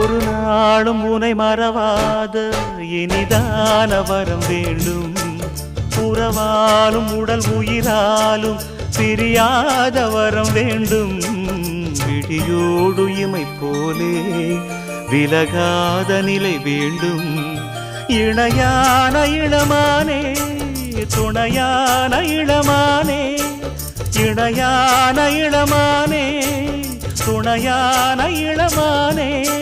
ஒரு நாளும் உனை மறவாத இனிதான வரம் வேண்டும். உறவாலும் உடல் உயிராலும் பிரியாத வரம் வேண்டும். விழியோடு இமை போலே விலகாத நிலை வேண்டும். இணையான இளமானே துணையான இளமானே, இணையான இளமானே துணையான இளமானே.